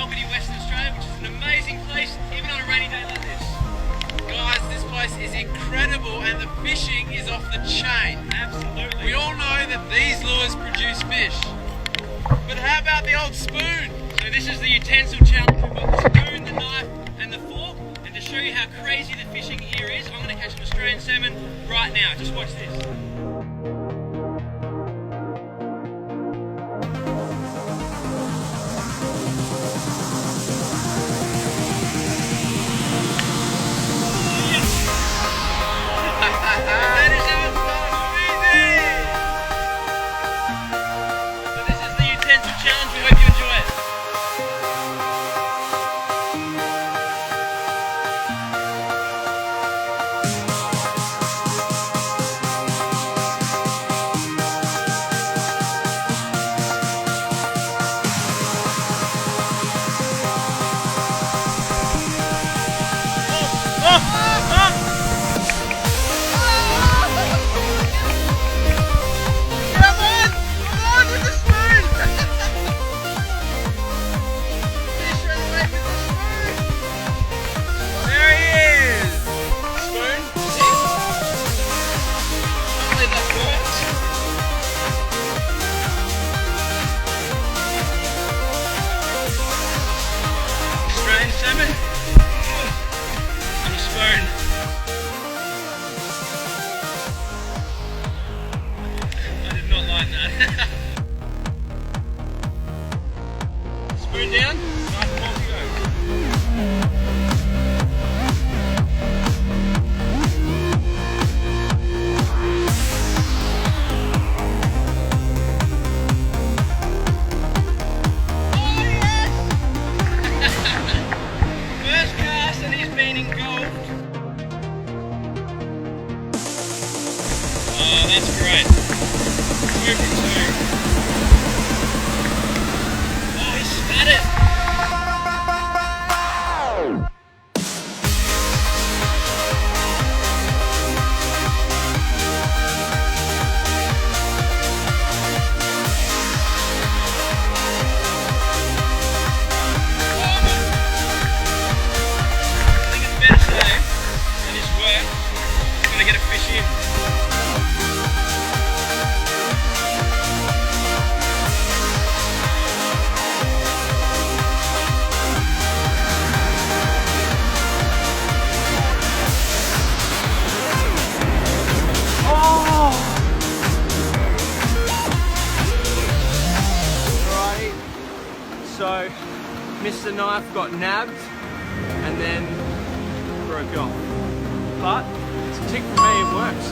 Albany, Western Australia, which is an amazing place, even on a rainy day like this. Guys, this place is incredible and the fishing is off the chain. Absolutely. We all know that these lures produce fish. But how about the old spoon? So this is the utensil challenge. We've got the spoon, the knife and the fork. And to show you how crazy the fishing here is, I'm going to catch an Australian salmon right now. Just watch this. Salmon on a spoon. I did not like that. Spoon down, nice and off you go. Oh, that's great. 2 from 2. Oh, he spat it. I think it's better today than his work. He's going to get a fish in. So, Mr. Knife got nabbed and then broke off. But it's a tick for me, it works.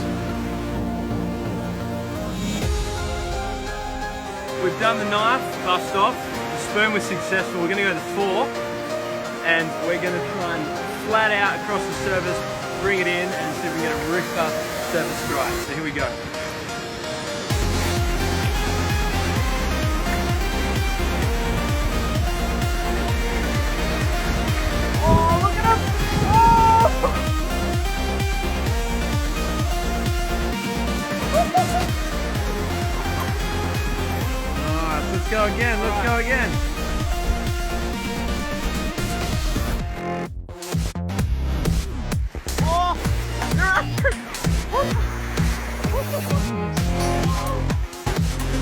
We've done the knife, bust off. The spoon was successful. We're going to go to the fork and we're going to try and flat out across the surface, bring it in and see if we can get a ripper surface strike. So here we go. Let's go again, let's go again.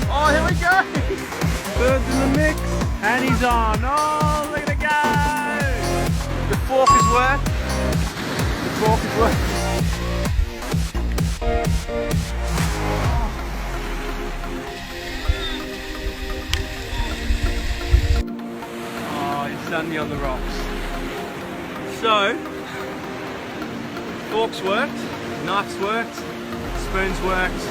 Oh, here we go. Birds in the mix. And he's on. Oh, look at it go. The fork has worked. The fork has worked. Sunday on the rocks. So, forks worked, knives worked, spoons worked,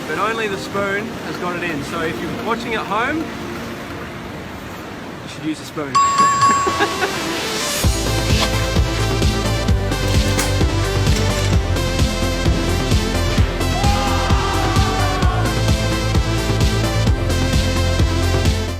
but only the spoon has got it in. So if you're watching at home, you should use a spoon.